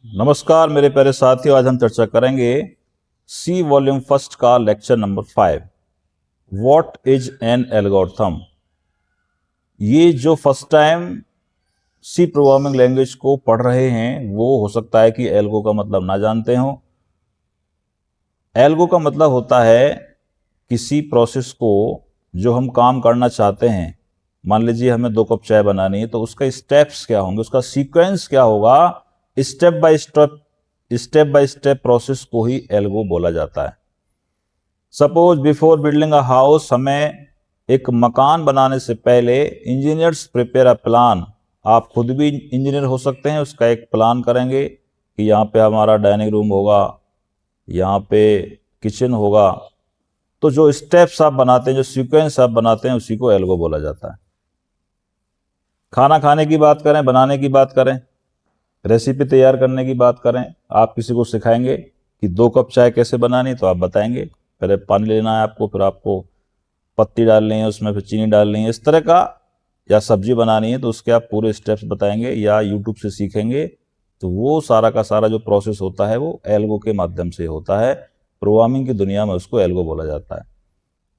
नमस्कार मेरे प्यारे साथियों, आज हम चर्चा करेंगे सी वॉल्यूम फर्स्ट का lecture number 5, what is an algorithm. ये जो first time C programming language को पढ़ रहे हैं वो हो सकता है कि एल्गो का मतलब ना जानते हो। एल्गो का मतलब होता है किसी प्रोसेस को जो हम काम करना चाहते हैं, मान लीजिए हमें 2 कप चाय बनानी है, तो उसका स्टेप्स क्या होंगे, उसका सीक्वेंस क्या होगा, स्टेप बाय स्टेप प्रोसेस को ही एल्गो बोला जाता है। Suppose before building a house, हमें एक मकान बनाने से पहले इंजीनियर्स प्रिपेयर अ प्लान। आप खुद भी इंजीनियर हो सकते हैं, उसका एक प्लान करेंगे कि यहाँ पे हमारा डाइनिंग रूम होगा, यहाँ पे किचन होगा। तो जो स्टेप्स आप बनाते हैं, जो सीक्वेंस आप बनाते हैं, उसी को एल्गो बोला जाता है। खाना खाने की बात करें, बनाने की बात करें, रेसिपी तैयार करने की बात करें, आप किसी को सिखाएंगे कि 2 कप चाय कैसे बनानी, तो आप बताएंगे पहले पानी लेना है आपको, फिर आपको पत्ती डालनी है उसमें, फिर चीनी डालनी है, इस तरह का। या सब्जी बनानी है तो उसके आप पूरे स्टेप्स बताएंगे या यूट्यूब से सीखेंगे। तो वो सारा का सारा जो प्रोसेस होता है वो एल्गो के माध्यम से होता है। प्रोग्रामिंग की दुनिया में उसको एल्गो बोला जाता है।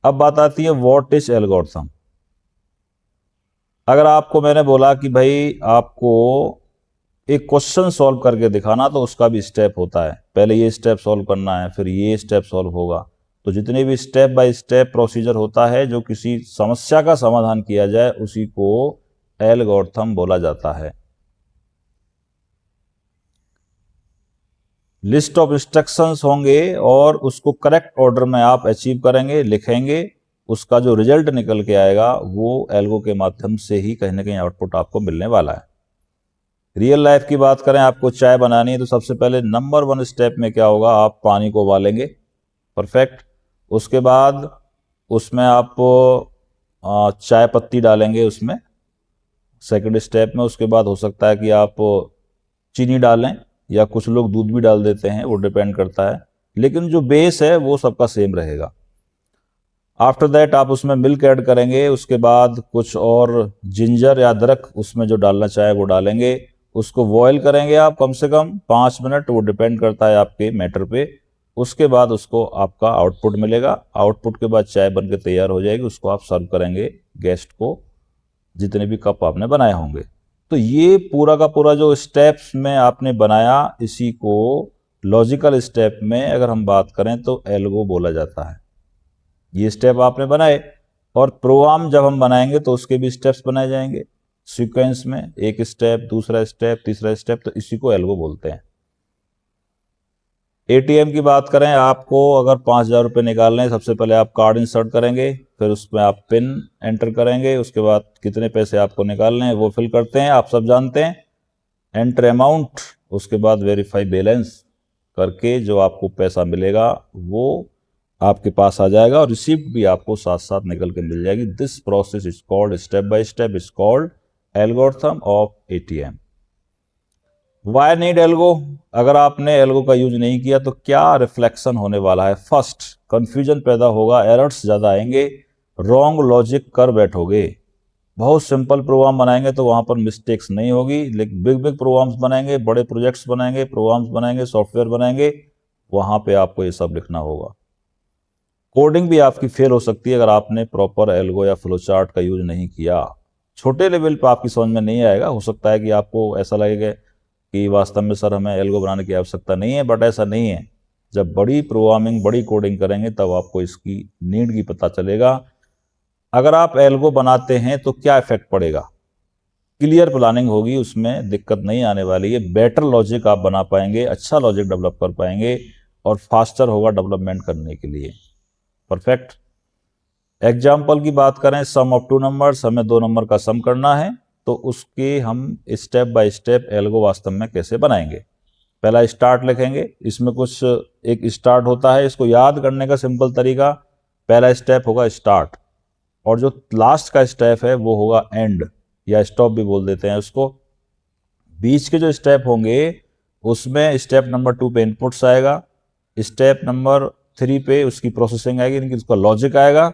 अब बात आती है व्हाट इज एल्गोरिथम। अगर आपको मैंने बोला कि भाई आपको एक क्वेश्चन सॉल्व करके दिखाना, तो उसका भी स्टेप होता है, पहले ये स्टेप सॉल्व करना है, फिर ये स्टेप सॉल्व होगा। तो जितने भी स्टेप बाय स्टेप प्रोसीजर होता है जो किसी समस्या का समाधान किया जाए, उसी को एल्गोरिथम बोला जाता है। लिस्ट ऑफ इंस्ट्रक्शंस होंगे और उसको करेक्ट ऑर्डर में आप अचीव करेंगे, लिखेंगे, उसका जो रिजल्ट निकल के आएगा वो एल्गो के माध्यम से ही कहीं ना कहीं आउटपुट आपको मिलने वाला है। रियल लाइफ की बात करें, आपको चाय बनानी है तो सबसे पहले नंबर 1 स्टेप में क्या होगा, आप पानी को उबालेंगे, परफेक्ट। उसके बाद उसमें आप चाय पत्ती डालेंगे उसमें, सेकंड स्टेप में। उसके बाद हो सकता है कि आप चीनी डालें या कुछ लोग दूध भी डाल देते हैं, वो डिपेंड करता है, लेकिन जो बेस है वो सबका सेम रहेगा। आफ्टर दैट आप उसमें मिल्क ऐड करेंगे, उसके बाद कुछ और जिंजर या अदरक उसमें जो डालना चाहे वो डालेंगे, उसको बॉयल करेंगे आप कम से कम 5 मिनट, वो डिपेंड करता है आपके मैटर पे। उसके बाद उसको आपका आउटपुट मिलेगा, आउटपुट के बाद चाय बन के तैयार हो जाएगी, उसको आप सर्व करेंगे गेस्ट को, जितने भी कप आपने बनाए होंगे। तो ये पूरा का पूरा जो स्टेप्स में आपने बनाया, इसी को लॉजिकल स्टेप में अगर हम बात करें तो एल्गो बोला जाता है। ये स्टेप आपने बनाए, और प्रोग्राम जब हम बनाएंगे तो उसके भी स्टेप्स बनाए जाएंगे सीक्वेंस में, एक स्टेप, दूसरा स्टेप, तीसरा स्टेप, तो इसी को एल्गो बोलते हैं। एटीएम की बात करें, आपको अगर 5,000 रुपये निकालने हैं, सबसे पहले आप कार्ड इंसर्ट करेंगे, फिर उसमें आप पिन एंटर करेंगे, उसके बाद कितने पैसे आपको निकालने हैं वो फिल करते हैं, आप सब जानते हैं, एंटर अमाउंट, उसके बाद वेरीफाई बैलेंस करके जो आपको पैसा मिलेगा वो आपके पास आ जाएगा, और रिसिप्ट भी आपको साथ साथ निकल के मिल जाएगी। This process is called step by step, is called algorithm of ATM. Why need algo. अगर आपने एल्गो का यूज नहीं किया तो क्या रिफ्लेक्शन होने वाला है, फर्स्ट कंफ्यूजन पैदा होगा, एरर्स ज्यादा आएंगे, रॉन्ग लॉजिक कर बैठोगे। बहुत सिंपल प्रोग्राम बनाएंगे तो वहां पर मिस्टेक्स नहीं होगी, लेकिन बिग बिग प्रोग्राम्स बनाएंगे, बड़े प्रोजेक्ट्स बनाएंगे, प्रोग्राम्स बनाएंगे, सॉफ्टवेयर बनाएंगे, वहां पे आपको ये सब लिखना होगा। कोडिंग भी आपकी फेल हो सकती है अगर आपने प्रॉपर एल्गो या फ्लो चार्ट का यूज नहीं किया। छोटे लेवल पर आपकी समझ में नहीं आएगा, हो सकता है कि आपको ऐसा लगेगा कि वास्तव में सर हमें एल्गो बनाने की आवश्यकता नहीं है, बट ऐसा नहीं है। जब बड़ी प्रोग्रामिंग, बड़ी कोडिंग करेंगे तब आपको इसकी नीड की पता चलेगा। अगर आप एल्गो बनाते हैं तो क्या इफेक्ट पड़ेगा, क्लियर प्लानिंग होगी, उसमें दिक्कत नहीं आने वाली है, बेटर लॉजिक आप बना पाएंगे, अच्छा लॉजिक डेवलप कर पाएंगे, और फास्टर होगा डेवलपमेंट करने के लिए, परफेक्ट। एग्जाम्पल की बात करें, सम ऑफ 2 नंबर्स, हमें 2 नंबर का सम करना है, तो उसके हम स्टेप बाय स्टेप एल्गो वास्तव में कैसे बनाएंगे। पहला स्टार्ट लिखेंगे, इसमें कुछ एक स्टार्ट होता है, इसको याद करने का सिंपल तरीका, पहला स्टेप होगा स्टार्ट, और जो लास्ट का स्टेप है वो होगा एंड, या स्टॉप भी बोल देते हैं उसको। बीच के जो स्टेप होंगे उसमें स्टेप नंबर 2 पे इनपुट्स आएगा, स्टेप नंबर 3 पे उसकी प्रोसेसिंग आएगी, यानी कि उसका लॉजिक आएगा,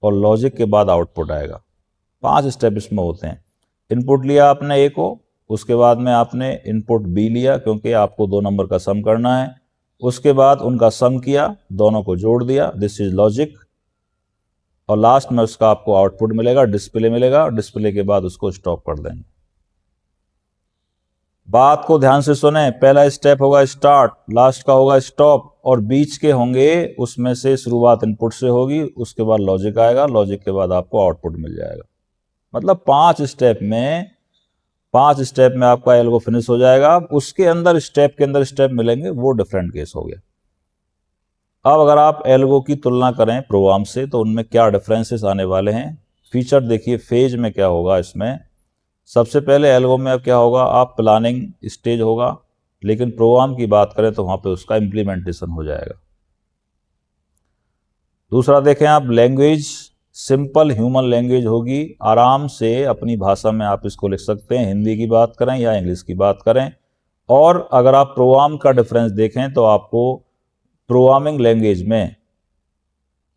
और लॉजिक के बाद आउटपुट आएगा। 5 स्टेप इसमें होते हैं। इनपुट लिया आपने ए को, उसके बाद में आपने इनपुट बी लिया क्योंकि आपको 2 नंबर का सम करना है। उसके बाद उनका सम किया, दोनों को जोड़ दिया, दिस इज लॉजिक। और लास्ट में उसका आपको आउटपुट मिलेगा, डिस्प्ले मिलेगा। डिस्प्ले के बाद उसको स्टॉप कर देंगे। बात को ध्यान से सुने, पहला स्टेप होगा स्टार्ट, लास्ट का होगा स्टॉप, और बीच के होंगे उसमें से शुरुआत इनपुट से होगी, उसके बाद लॉजिक आएगा, लॉजिक के बाद आपको आउटपुट मिल जाएगा। मतलब 5 स्टेप में आपका एल्गो फिनिश हो जाएगा। उसके अंदर स्टेप के अंदर स्टेप मिलेंगे, वो डिफरेंट केस हो गया। अब अगर आप एल्गो की तुलना करें प्रोग्राम से तो उनमें क्या डिफरेंसेस आने वाले हैं। फीचर देखिए फेज में क्या होगा। इसमें सबसे पहले एल्गो में अब क्या होगा, आप प्लानिंग स्टेज होगा, लेकिन प्रोग्राम की बात करें तो वहां पे उसका इम्प्लीमेंटेशन हो जाएगा। दूसरा देखें आप, लैंग्वेज सिंपल ह्यूमन लैंग्वेज होगी, आराम से अपनी भाषा में आप इसको लिख सकते हैं, हिंदी की बात करें या इंग्लिश की बात करें। और अगर आप प्रोग्राम का डिफरेंस देखें तो आपको प्रोग्रामिंग लैंग्वेज में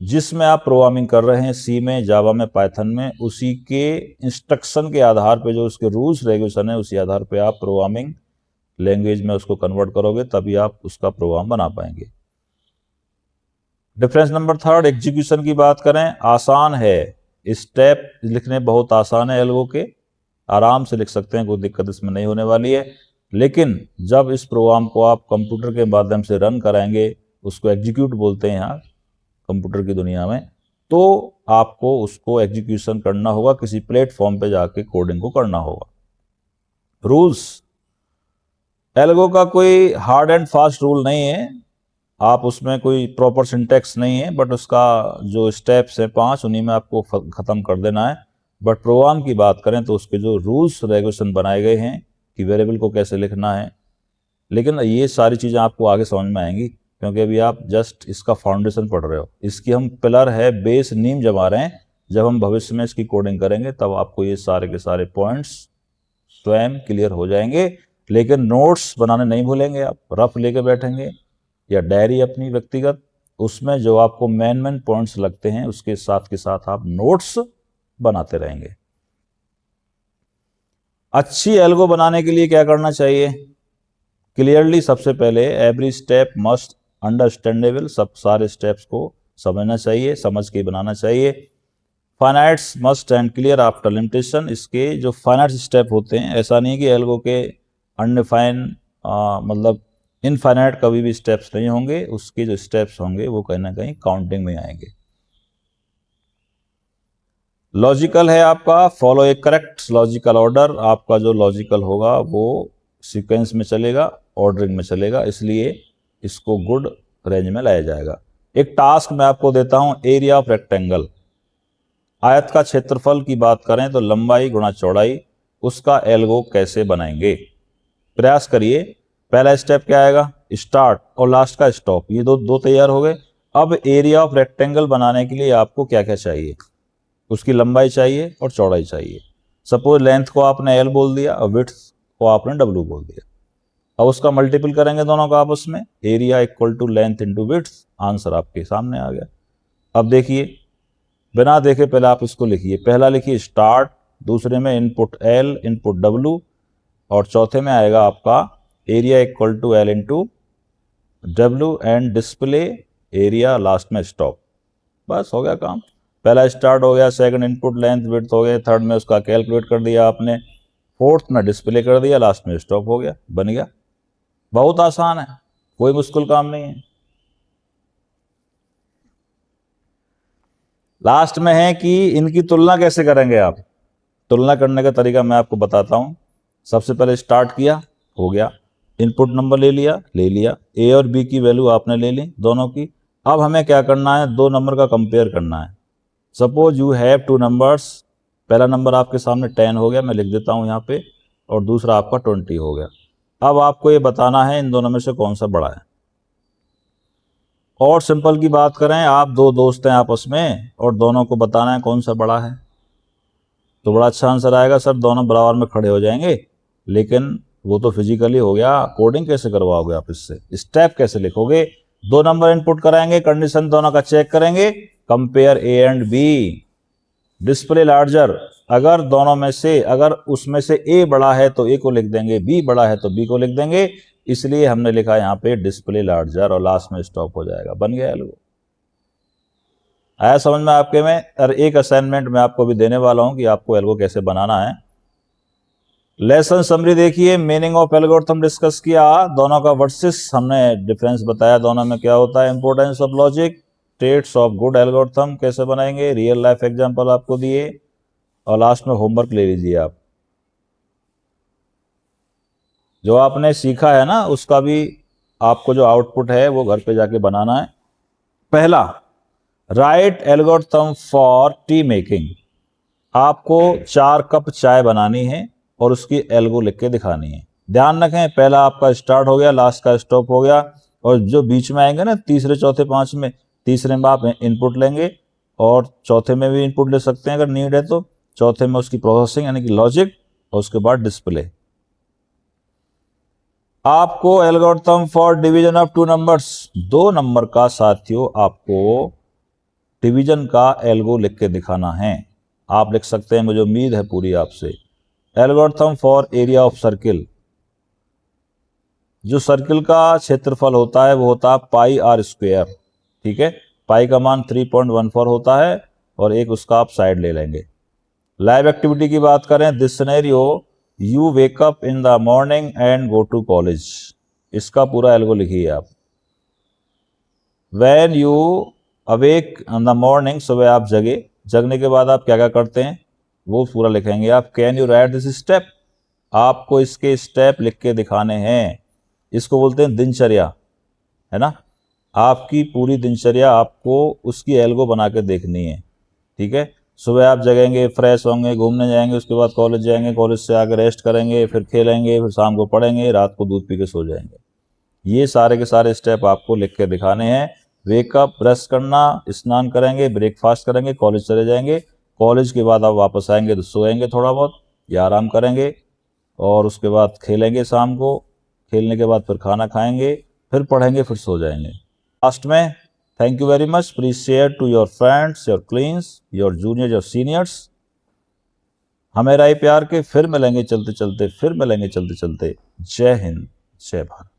जिसमें आप प्रोग्रामिंग कर रहे हैं, सी में, जावा में, पाइथन में, उसी के इंस्ट्रक्शन के आधार पे, जो उसके रूल्स रेगुलेशन है, उसी आधार पे आप प्रोग्रामिंग लैंग्वेज में उसको कन्वर्ट करोगे, तभी आप उसका प्रोग्राम बना पाएंगे। डिफरेंस नंबर 3, एग्जीक्यूशन की बात करें, आसान है, स्टेप लिखने बहुत आसान है, एल्गो के आराम से लिख सकते हैं, कोई दिक्कत इसमें नहीं होने वाली है। लेकिन जब इस प्रोग्राम को आप कंप्यूटर के माध्यम से रन कराएंगे, उसको एग्जीक्यूट बोलते हैं यहाँ कंप्यूटर की दुनिया में, तो आपको उसको एग्जीक्यूशन करना होगा, किसी प्लेटफॉर्म पे जाके कोडिंग को करना होगा। रूल्स, एल्गो का कोई हार्ड एंड फास्ट रूल नहीं है, आप उसमें कोई प्रॉपर सिंटेक्स नहीं है, बट उसका जो स्टेप्स है 5, उन्हीं में आपको खत्म कर देना है। बट प्रोग्राम की बात करें तो उसके जो रूल्स रेगुलेशन बनाए गए हैं कि वेरिएबल को कैसे लिखना है, लेकिन ये सारी चीज़ें आपको आगे समझ में आएंगी क्योंकि अभी आप जस्ट इसका फाउंडेशन पढ़ रहे हो। इसकी हम पिलर है, बेस, नींव जमा रहे हैं। जब हम भविष्य में इसकी कोडिंग करेंगे तब आपको ये सारे के सारे पॉइंट्स स्वयं क्लियर हो जाएंगे। लेकिन नोट्स बनाने नहीं भूलेंगे, आप रफ लेके बैठेंगे या डायरी अपनी व्यक्तिगत, उसमें जो आपको मेन पॉइंट्स लगते हैं उसके साथ के साथ आप नोट्स बनाते रहेंगे। अच्छी एल्गो बनाने के लिए क्या करना चाहिए? क्लियरली सबसे पहले एवरी स्टेप मस्ट अंडरस्टैंडेबल, सब सारे स्टेप्स को समझना चाहिए, समझ के बनाना चाहिए। Finites must and clear after limitation, इसके जो फाइनाइट स्टेप होते हैं, ऐसा नहीं कि एल्गो के अनडिफाइन मतलब इनफाइनाइट कभी भी स्टेप्स नहीं होंगे, उसके जो स्टेप्स होंगे वो कहीं ना कहीं काउंटिंग में आएंगे। लॉजिकल है आपका, follow A correct logical order, आपका जो लॉजिकल होगा वो सीक्वेंस में चलेगा, ऑर्डरिंग में चलेगा, इसलिए इसको गुड रेंज में लाया जाएगा। एक टास्क मैं आपको देता हूं, एरिया ऑफ रेक्टेंगल, आयत का क्षेत्रफल की बात करें तो लंबाई गुणा चौड़ाई, उसका एल्गो कैसे बनाएंगे? प्रयास करिए। पहला स्टेप क्या आएगा? स्टार्ट, और लास्ट का स्टॉप, ये दो तैयार हो गए। अब एरिया ऑफ रेक्टेंगल बनाने के लिए आपको क्या क्या चाहिए? उसकी लंबाई चाहिए और चौड़ाई चाहिए। सपोज लेंथ को आपने एल बोल दिया और विड्थ को आपने डब्ल्यू बोल दिया। अब उसका मल्टीपल करेंगे दोनों का आपस में, area equal to length into width, answer आपके सामने आ गया। अब देखिए, बिना देखे पहले आप इसको लिखिए। पहला लिखिए स्टार्ट, दूसरे में इनपुट एल, इनपुट डब्ल्यू, और चौथे में आएगा आपका area equal to L into W and display area, last में स्टॉप। बस हो गया काम। पहला स्टार्ट हो गया, सेकंड इनपुट लेंथ विड्थ हो गया, थर्ड में उसका कैलकुलेट कर दिया आपने, फोर्थ में डिस्प्ले कर दिया, लास्ट में स्टॉप हो गया, बन गया। बहुत आसान है, कोई मुश्किल काम नहीं है। लास्ट में है कि इनकी तुलना कैसे करेंगे आप। तुलना करने का तरीका मैं आपको बताता हूं। सबसे पहले स्टार्ट किया, हो गया, इनपुट नंबर ले लिया, ए और बी की वैल्यू आपने ले ली दोनों की। अब हमें क्या करना है? 2 नंबर का कंपेयर करना है। सपोज यू हैव 2 नंबर्स, पहला नंबर आपके सामने 10 हो गया, मैं लिख देता हूं यहाँ पे, और दूसरा आपका 20 हो गया। अब आपको ये बताना है इन दोनों में से कौन सा बड़ा है। और सिंपल की बात करें, आप 2 दोस्त हैं आपस में और दोनों को बताना है कौन सा बड़ा है, तो बड़ा अच्छा आंसर आएगा, सर दोनों बराबर में खड़े हो जाएंगे। लेकिन वो तो फिजिकली हो गया, कोडिंग कैसे करवाओगे आप इससे? स्टेप कैसे लिखोगे? 2 नंबर इनपुट कराएंगे, कंडीशन दोनों का चेक करेंगे, compare A and B, display larger, अगर दोनों में से, अगर उसमें से ए बड़ा है तो ए को लिख देंगे, बी बड़ा है तो बी को लिख देंगे, इसलिए हमने लिखा यहाँ पे डिस्प्ले लार्जर और लास्ट में स्टॉप हो जाएगा, बन गया एल्गो। आया समझ में आपके में? और एक असाइनमेंट मैं आपको भी देने वाला हूं कि आपको एल्गो कैसे बनाना है। लेसन समरी देखिए, मीनिंग ऑफ एल्गोरिथम डिस्कस किया, दोनों का वर्सेस हमने डिफरेंस बताया, दोनों में क्या होता है, importance of logic, traits of good algorithm कैसे बनाएंगे, रियल लाइफ एग्जांपल आपको दिए, और लास्ट में होमवर्क ले लीजिए आप। जो आपने सीखा है ना उसका भी आपको जो आउटपुट है वो घर पे जाके बनाना है। पहला, right algorithm for T making. आपको 4 कप चाय बनानी है और उसकी एल्गो लिख के दिखानी है। ध्यान रखें, पहला आपका स्टार्ट हो गया, लास्ट का स्टॉप हो गया, और जो बीच में आएंगे ना तीसरे चौथे पांच में, तीसरे में आप इनपुट लेंगे और चौथे में भी इनपुट ले सकते हैं अगर नीड है तो, चौथे में उसकी प्रोसेसिंग यानी कि लॉजिक, और उसके बाद डिस्प्ले। आपको algorithm for division of 2 numbers, 2 number का साथियों आपको डिवीजन का एल्गो लिख के दिखाना है। आप लिख सकते हैं, मुझे उम्मीद है पूरी आपसे। Algorithm for area of circle, जो सर्किल का क्षेत्रफल होता है वो होता है पाई आर स्क्वायर, ठीक है। पाई का मान 3.14 होता है और एक उसका आप साइड ले लेंगे। लाइव एक्टिविटी की बात करें, this scenario, you wake up in the morning and go to college, इसका पूरा एल्गो लिखिए आप। When you awake in the morning, सुबह आप जगे, जगने के बाद आप क्या क्या करते हैं वो पूरा लिखेंगे आप। Can you right this step, आपको इसके स्टेप लिख के दिखाने हैं। इसको बोलते हैं दिनचर्या, है ना। आपकी पूरी दिनचर्या आपको उसकी एल्गो बना के देखनी है, ठीक है। सुबह आप जगेंगे, फ्रेश होंगे, घूमने जाएंगे, उसके बाद कॉलेज जाएंगे, कॉलेज से आके रेस्ट करेंगे, फिर खेलेंगे, फिर शाम को पढ़ेंगे, रात को दूध पी के सो जाएंगे। ये सारे के सारे स्टेप आपको लिख के दिखाने हैं। वेकअप, ब्रश करना, स्नान करेंगे, ब्रेकफास्ट करेंगे, कॉलेज चले जाएंगे, कॉलेज के बाद आप वापस आएंगे तो सोएंगे थोड़ा बहुत या आराम करेंगे, और उसके बाद खेलेंगे शाम को, खेलने के बाद फिर खाना खाएंगे, फिर पढ़ेंगे, फिर सो जाएंगे। लास्ट में, thank you very much, please share to your friends, your clients, your juniors, your seniors. हमें राय प्यार के, फिर मिलेंगे चलते चलते, फिर मिलेंगे चलते चलते। जय हिंद, जय भारत।